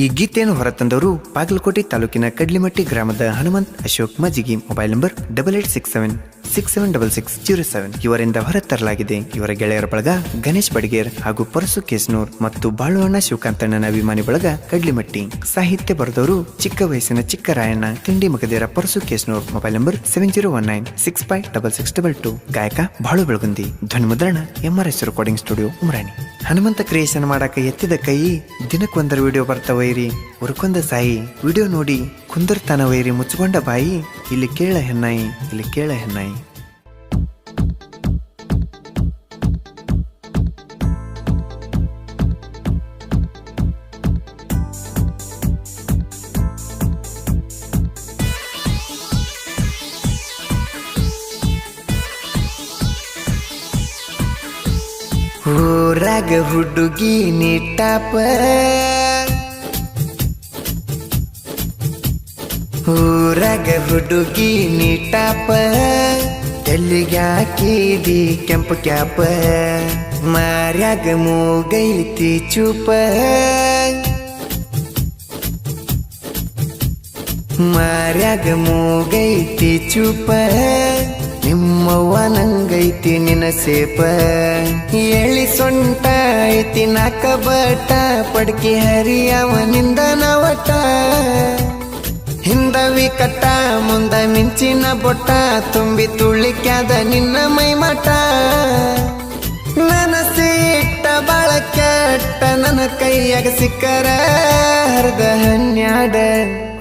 ಈ ಗೀತೆಯನ್ನು ಹೊರತಂದವರು ಬಾಗಲಕೋಟೆ ತಾಲೂಕಿನ ಕಡ್ಲಿಮಟ್ಟಿ ಗ್ರಾಮದ ಹನುಮಂತ್ ಅಶೋಕ್ ಮಜಿಗಿ. ಮೊಬೈಲ್ ನಂಬರ್ 8867676607 ಇವರಿಂದ ಹೊರತರಲಾಗಿದೆ. ಇವರ ಗೆಳೆಯರ ಬಳಗ ಗಣೇಶ್ ಬಡಿಗೇರ್ ಹಾಗೂ ಪರಸು ಕೇಸ್ನೂರ್ ಮತ್ತು ಬಾಳುವಣ್ಣ ಶಿವಕಾಂತಣ್ಣನ ಅಭಿಮಾನಿ ಬಳಗ ಕಡ್ಲಿಮಟ್ಟಿ. ಸಾಹಿತ್ಯ ಬರೆದವರು ಚಿಕ್ಕ ವಯಸ್ಸಿನ ಚಿಕ್ಕ ರಾಯಣ್ಣ ತಿಂಡಿ ಮಗದೇರ ಪರಸು ಕೇಸ್ನೂರ್. Mobile number 7019656622. ಗಾಯಕ ಬಾಳು ಬೆಳಗುಂದಿ. ಧ್ವನಿ ಮುದ್ರಣ MRS recording studio Umrani. Hanumantha creation ಮಾಡಾಕ ಎತ್ತಿದ ಕೈ ದಿನಕ್ಕೊಂದರ ವಿಡಿಯೋ ಬರ್ತವೈರಿ ಉರ್ಕೊಂದ ಸಾಯಿ. ವಿಡಿಯೋ ನೋಡಿ ಕುಂದರ್ತಾನ ವೈರಿ ಮುಚ್ಕೊಂಡ ಬಾಯಿ. ಇಲ್ಲಿ ಕೇಳ ಹೆಣ್ಣಾಯಿ, ಇಲ್ಲಿ ಕೇಳ ಹೆಣ್ಣಾಯಿ. ಊರಾಗ ಹುಡುಗಿ ನೀಟಾಪ, ಊರಾಗ ಹುಡುಗಿ ನೀಟಾಪ, ತೆಲ್ಲಿಗ್ಯಾಕಿದಿ ಕೆಂಪು ಕ್ಯಾಪ, ಮಾರ್ಯಾಗ ಮೂಗೈತಿ ಚೂಪ, ಮಾರ್ಯಾಗ ಮೂಗೈತಿ ಚೂಪ, ನಿಮ್ಮವ್ವ ನಂಗೈತಿ ನಿನ ಸೇಪ, ಎಳಿ ಸೊಂಟ ಐತಿ ನಾಕ ಬಟ, ಪಡ್ಕಿ ಹರಿಯವನಿಂದ ನವಟ, ಹಿಂದವಿ ಕಟ್ಟ ಮುಂದ ಮಿಂಚಿನ ಬೊಟ್ಟ, ತುಂಬಿ ತುಳಿಕ್ಯಾದ ನಿನ್ನ ಮೈಮಟ, ನನ್ನ ಸಿಟ್ಟ ಬಾಳ ಕೆಟ್ಟ, ನನ್ನ ಕೈಯಾಗ ಸಿಕ್ಕರ ಹರ್ದ ಹನ್ಯಾಡ,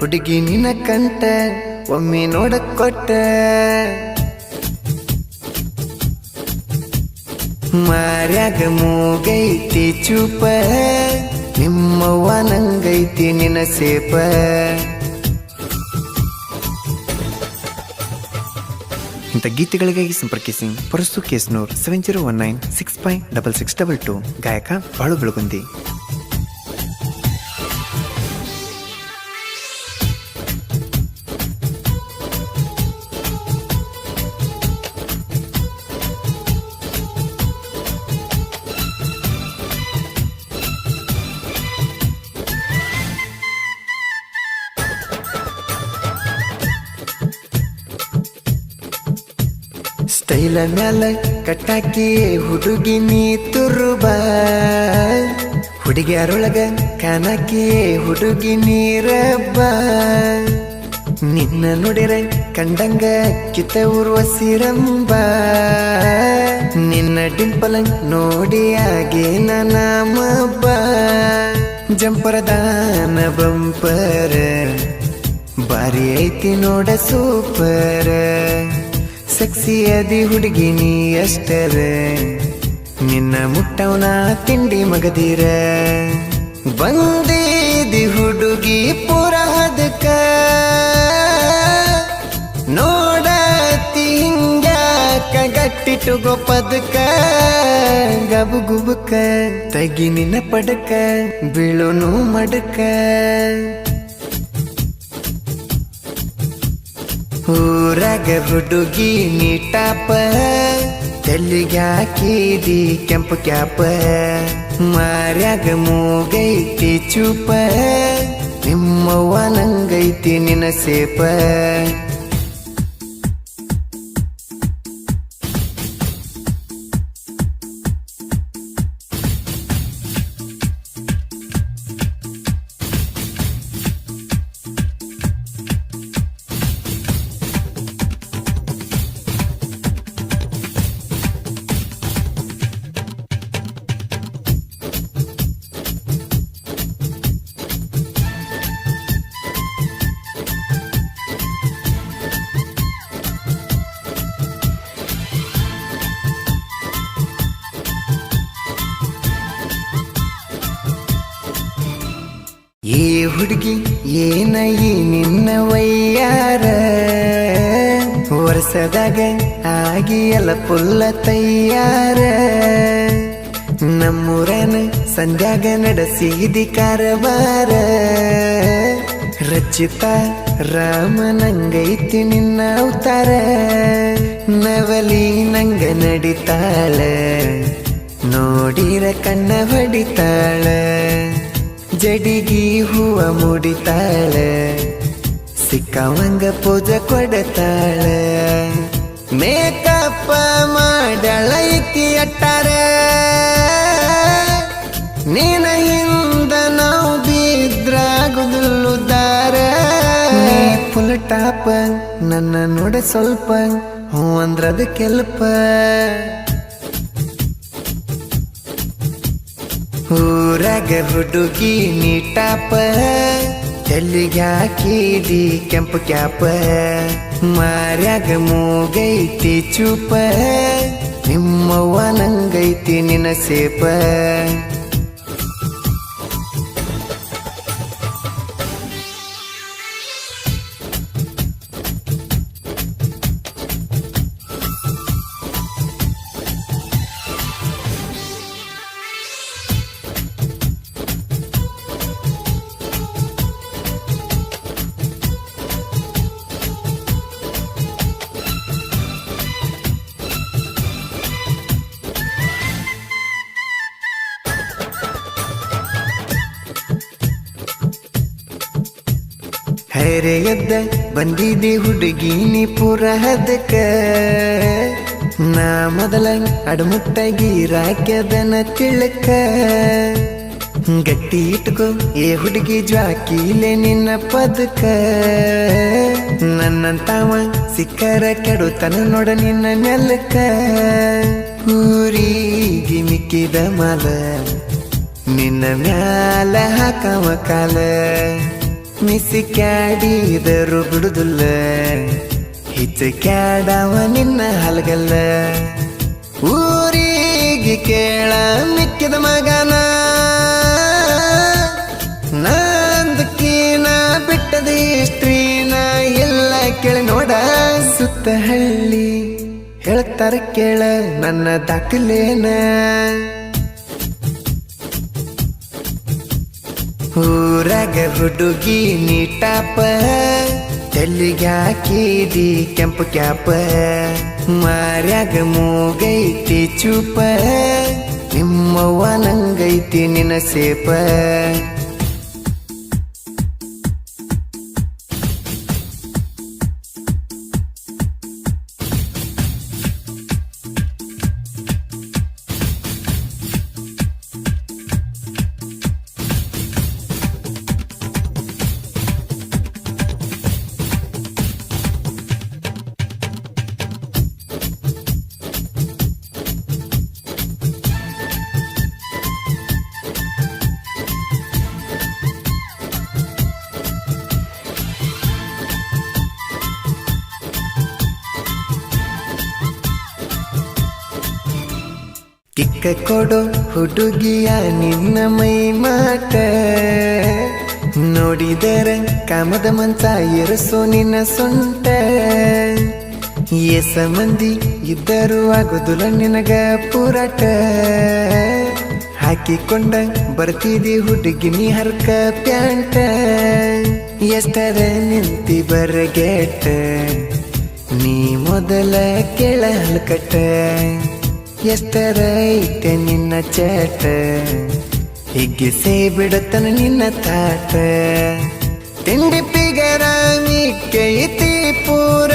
ಹುಡುಗಿ ನಿನ ಕಂಟ ಒಮ್ಮೆ ನೋಡಕ್ ಕೊಟ್ಟ, ಮಾರ್ಯಾಗ ಮೂಗೈತಿ ಚೂಪ, ನಿಮ್ಮವ್ವ ನಂಗೈತಿ ನಿನ ಸೇಪ. ಇಂಥ ಗೀತೆಗಳಿಗಾಗಿ ಸಂಪರ್ಕಿಸಿ ಪರಸು ಕೇಸ್ನೂರ್ 7019656622. ಗಾಯಕ ಬಾಳು ಬೆಳಗುಂದಿ. ಸ್ಟೈಲ ಮ್ಯಾಲ ಕಟ್ಟಾಕಿ ಹುಡುಗಿ ನೀ ತುರುಬ, ಹುಡುಗಿಯರೊಳಗ ಕಾನಾಕಿ ಹುಡುಗಿ ನೀರಬ್ಬ, ನಿನ್ನ ನುಡಿರ ಕಂಡಂಗ ಕಿತ್ತ ಉರ್ವಸಿರಂಬ, ನಿನ್ನ ಡಿಂಪಲ ನೋಡಿ ಆಗಿ ನಾಮಬ್ಬ, ಜಂಪರದಾನ ಬಂಪರ ಬಾರಿ ಐತಿ ನೋಡ ಸೂಪರ್, ಸೆಕ್ಸಿ ಅದಿ ಹುಡುಗಿ ನೀ ಅಷ್ಟರ, ನಿನ್ನ ಮುಟ್ಟವನ ತಿಂಡಿ ಮಗದಿರ, ಬಂದಿದಿ ಹುಡುಗಿ ಪೂರ ಹದಕ, ನೋಡತಿ ಹಿಂಗ್ಯಾಕ ಗಟ್ಟಿಟ್ಟು ಗೊಪ್ಪದಕ, ಗಬು ಗುಬುಕ ತಗಿ ನಿನ್ನ ಪಡಕ, ಬೀಳೋನು ಮಡಕ, ಊರಾಗ ಹುಡುಗಿ ನೀಟಾಪ, ತೆಲ್ಲಿಗ್ಯಾಕಿದಿ ಕೆಂಪು ಕ್ಯಾಪ, ಮಾರ್ಯಾಗ ಮೂಗೈತಿ ಚೂಪ, ನಿಮ್ಮವ್ವ ನಂಗೈತಿ ನಿನ ಸೇಪ. ಈ ಹುಡುಗಿ ಏನೈ ನಿನ್ನ ವಯ್ಯಾರ, ವರ್ಷದಾಗ ಆಗಿ ಎಲ್ಲ ಪುಲ್ಲ ತಯ್ಯಾರ, ನಮ್ಮೂರನ ಸಂಧ್ಯಾಗ ನಡೆಸಿದಿ ಕಾರವಾರ, ರಚಿತ ರಾಮನಂಗೈತಿ ನಿನ್ನ ಅವತಾರ, ನವಲಿ ನಂಗ ನಡಿತಾಳ, ನೋಡಿರ ಕಣ್ಣ ಹೊಡಿತಾಳ, ಜಡಿಗಿ ಹೂವ ಮುಡಿತಾಳ ಸಿಕ್ಕವಂಗ ಪೂಜೆ ಕೊಡತಾಳ ಮೇಕಪ್ಪ ಮಾಡಳ ಇಕ್ಕಿ ಅಟ್ಟಾರ ನೀನ ಹಿಂದ ನಾವು ಬಿದ್ರಾಗುದುಲ್ಲುದಾರ ನೀ ಫುಲ್ ಟಾಪ ನನ್ನ ನೋಡ ಸ್ವಲ್ಪ ಹೂ ಅಂದ್ರದ ಕೆಲ್ಪ ಊರಾಗ ಹುಡುಗಿ ನೀಟಾಪ ತೆಲ್ಲಿಗೆ ಹಾಕಿದಿ ಕೆಂಪು ಕ್ಯಾಪ ಮಾರ್ಯಾಗ ಮೂಗೈತಿ ಚೂಪ ನಿಮ್ಮವ್ವ ನಂಗೈತಿ ನಿನ್ನ ಸೇಪ ಹೈರೆ ಎದ್ದ ಬಂದಿದಿ ಹುಡುಗಿ ನೀ ಪುರ ಹದಕ ನಾ ಮೊದಲ ಅಡಮುಟ್ಟಾಗಿ ರಾಕ್ಯದನ ತಿಳಕ ಗಟ್ಟಿ ಇಟ್ಕೋ ಏ ಹುಡುಗಿ ಜ್ವಾಕಿಲೆ ನಿನ್ನ ಪದಕ ನನ್ನಂತಾವ ಸಿಕ್ಕರ ಕೆಡುತನ ನೋಡ ನಿನ್ನ ನೆಲಕ ಊರಿಗೆ ಮಿಕ್ಕಿದ ಮಾಲ ನಿನ್ನ ಮ್ಯಾಲ ಹಾಕವ ಕಾಲ ಮಿಸಿ ಕ್ಯಾಡಿದರು ಬಿಡುದಿಲ್ಲ ಹಿಚ್ಚ ಕ್ಯಾಡವ ನಿನ್ನ ಹಲಗಲ್ಲ ಊರಿಗೆ ಕೇಳ ಮಿಕ್ಕಿದ ಮಗನ ನಂದಕೀನ ಬಿಟ್ಟದ ಸ್ತ್ರೀನ ಎಲ್ಲ ಕೇಳಿ ನೋಡ ಸುತ್ತ ಹಳ್ಳಿ ಹೇಳ್ತಾರ ಕೇಳ ನನ್ನ ದಾಖಲೇನ ಊರಾಗ ಹುಡುಗಿ ನೀಟಾಪ ತೆಲ್ಲಿಗೆ ಹಾಕಿದಿ ಕೆಂಪು ಕ್ಯಾಪ ಮಾರ್ಯಾಗ ಮೂಗೈತಿ ಚೂಪ ನಿಮ್ಮವ್ವ ನಂಗೈತಿ ನಿನ್ನ ಸೇಪ ಕಿಕ್ಕ ಕೊಡೋ ಹುಡುಗಿಯ ನಿನ್ನ ಮೈ ಮಾಟ ನೋಡಿದರ ಕಾಮದ ಮಂಚ ಎರಸೋ ನಿನ್ನ ಸೊಂಟ ಎಸ ಮಂದಿ ಇದ್ದರೂ ಆಗುದಿಲ್ಲ ನಿನಗ ಪುರಾಟ ಹಾಕಿಕೊಂಡ ಬರ್ತಿದಿ ಹುಡುಗಿ ನೀ ಹರ್ಕ ಪ್ಯಾಂಟ ಎಷ್ಟರ ನಿಂತಿ ಬರಗೆಟ್ಟ ನೀ ಮೊದಲ ಕೆಳ ಹಲ್ಕಟ್ಟ ಎಷ್ಟರ ಐತೆ ನಿನ್ನ ಚಟ ಹಿಗ್ಗಿಸೇ ಬಿಡತನ ನಿನ್ನ ತಾಟ ತಿಂಡಿ ಪಿಗರ ಮಿಕ್ಕೈತಿ ಪೂರ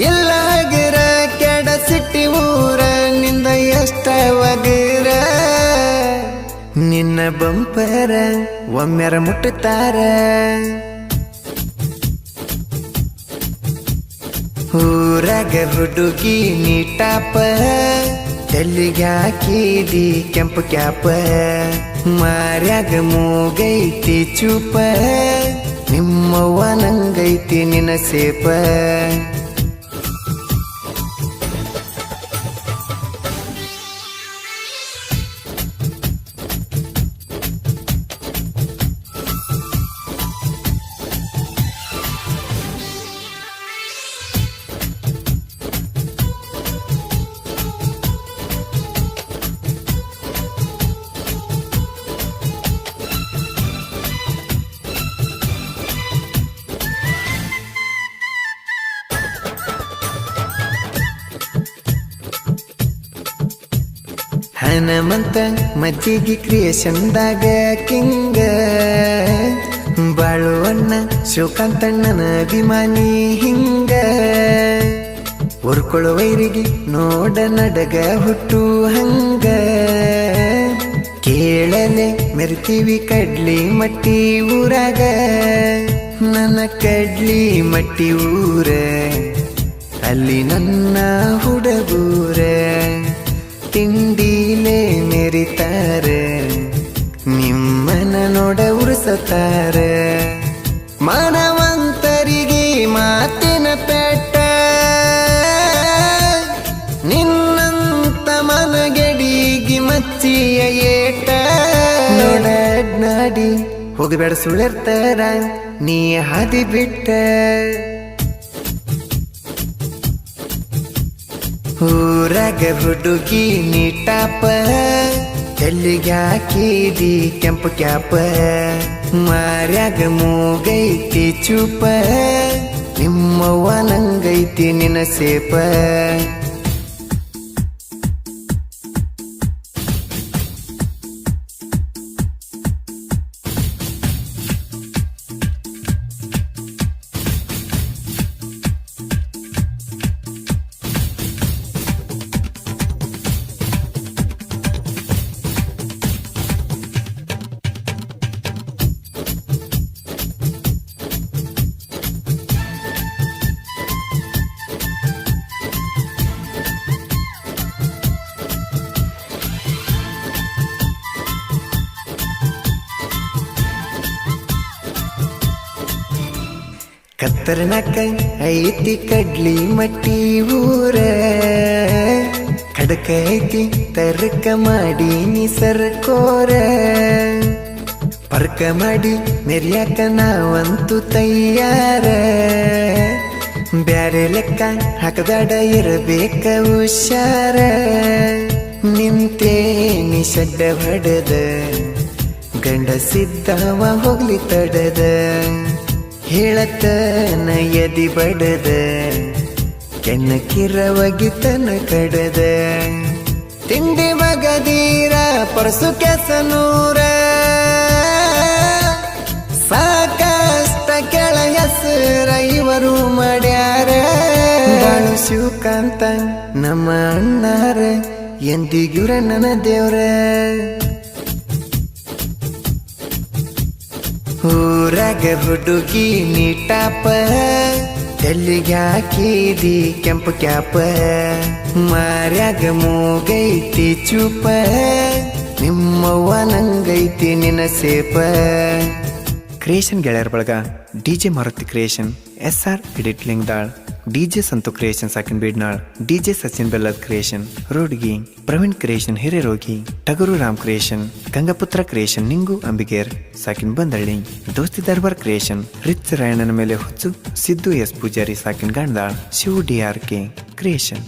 ಎಲ್ಲಾಗಿರ ಕೆಡ ಸಿಟ್ಟಿ ಊರ ನಿಂದ ಎಷ್ಟವಗಿರ ನಿನ್ನ ಬಂಪರ ಒಮ್ಮೆರ ಮುಟ್ಟುತ್ತಾರ ಊರಾಗ ಹುಡುಗಿ ನೀಟಾಪ ತೆಲ್ಲಿಗೆ ಹಾಕಿದಿ ಕೆಂಪು ಕ್ಯಾಪ ಮಾರ್ಯಾಗ ಮೂಗೈತಿ ಚೂಪ ನಿಮ್ಮವ್ವ ನಂಗೈತಿ ನಿನ್ನ ಸೇಪ ಹನುಮಂತ ಮಜ್ಜಿಗೆ ಕ್ರಿಯೇಷನ್ದಾಗ ಕಿಂಗ ಬಾಳುವಣ್ಣ ಶಿವಕಾಂತಣ್ಣನ ಅಭಿಮಾನಿ ಹಿಂಗ ಉರ್ಕೊಳ್ಳೋ ವೈರಿಗೆ ನೋಡ ನಡಗ ಹುಟ್ಟು ಹಂಗ ಕೇಳಲೆ ಮೆರ್ತೀವಿ ಕಡ್ಲಿ ಮಟ್ಟಿ ಊರಾಗ ನನ್ನ ಕಡ್ಲಿ ಮಟ್ಟಿ ಊರ ಅಲ್ಲಿ ನನ್ನ ಹುಡುಗೂರ ತಿಂಡಿಲೇ ಮೆರಿತಾರ ನಿಮ್ಮನ ನೋಡ ಉರ್ಸತಾರ ಮಾನವಂತರಿಗೆ ಮಾತಿನ ಪೆಟ್ಟ ನಿನ್ನಂತ ಮನಗಡಿಗೆ ಮಚ್ಚಿಯ ಏಟ ನೋಡ ನಾಡಿ ಹೋಗಬೇಡ ಸುಳಿರ್ತಾರ ನೀ ಹಾದಿ ಬಿಟ್ಟ ಊರಾಗ ಹುಡುಗಿ ನೀಟಾಪ ಎಲ್ಲಿಗೆ ಹಾಕಿದಿ ಕೆಂಪು ಕ್ಯಾಪ ಮಾರ್ಯಾಗ ಮೂಗೈತಿ ಚೂಪ ನಿಮ್ಮವ್ವ ನಂಗೈತಿ ನಿನ್ನ ಸೇಪ ಕತ್ತರ್ನಾಕ ಐತಿ ಕಡ್ಲಿ ಮಟ್ಟಿ ಊರ ಖಡಕ ಐತಿ ತರ್ಕ ಮಾಡಿ ನೀ ಸರ್ಕೋರ ಪರ್ಕ ಮಾಡಿ ಮೆರ್ಯಾಕ ನಾವಂತೂ ತಯ್ಯಾರ ಬ್ಯಾರೆ ಲೆಕ್ಕ ಹಾಕದಾಡ ಇರಬೇಕ ಹುಷಾರ ನಿಂತೇ ನೀ ಶಡ್ಡ ಹೊಡೆದ ಗಂಡಸಿದ್ದವ ಹೋಗ್ಲಿ ತಡದ ಹೇಳತನ ಎದಿ ಬಡದ ಕೆನ್ನಕಿರವಗಿತನ ಕಡದ ತಿಂಡಿ ಬಗದೀರ ಪರಸು ಕೆಸನೂರ ಸಾಕಷ್ಟ ಕೆಳ ಹೆಸರ ಇವರು ಮಾಡ್ಯಾರ ಬಾಳು ಶಿವಕಾಂತ ನಮ್ಮ ಅಣ್ಣಾರ ಎಂದಿಗ್ಯುರ ನನ್ನ ದೇವ್ರ ಊರಾಗ ಹುಡುಗಿ ನೀಟಾಪ ಎಲ್ಲಿಗೆ ಹಾಕಿದಿ ಕೆಂಪು ಕ್ಯಾಪ ಮಾರ್ಯಾಗ ಮೂಗೈತಿ ಚೂಪ ನಿಮ್ಮವ್ವ ನಂಗೈತಿ ನಿನ್ನ ಸೇಪ ಕ್ರಿಯೇಷನ್ ಗೆಳೆಯರ ಬಳಗ DJ Maruti creation SR edit Lingdal DJ Santu creation ಸಾಕಿನ್ Beednal DJ Sachin Bellad creation Rodgi Praveen creation Hirerogi ಟಗರು ರಾಮ್ ಕ್ರಿಯೇಷನ್ ಗಂಗಪುತ್ರ ಕ್ರಿಯೇಷನ್ ನಿಂಗು ಅಂಬಿಗೇರ್ ಸಾಕಿನ್ ಬಂದಳ್ಳಿ ದೋಸ್ತಿ ದರ್ಬಾರ್ ಕ್ರಿಯೇಷನ್ ರಿಚ್ ರಾಯಣ್ಣನ ಮೇಲೆ ಹುಚ್ಚು ಸಿದ್ದು ಎಸ್ ಪೂಜಾರಿ ಸಾಕಿನ್ ಗಂಡದಾಳ್ ಶಿವು DRK ಕ್ರಿಯೇಷನ್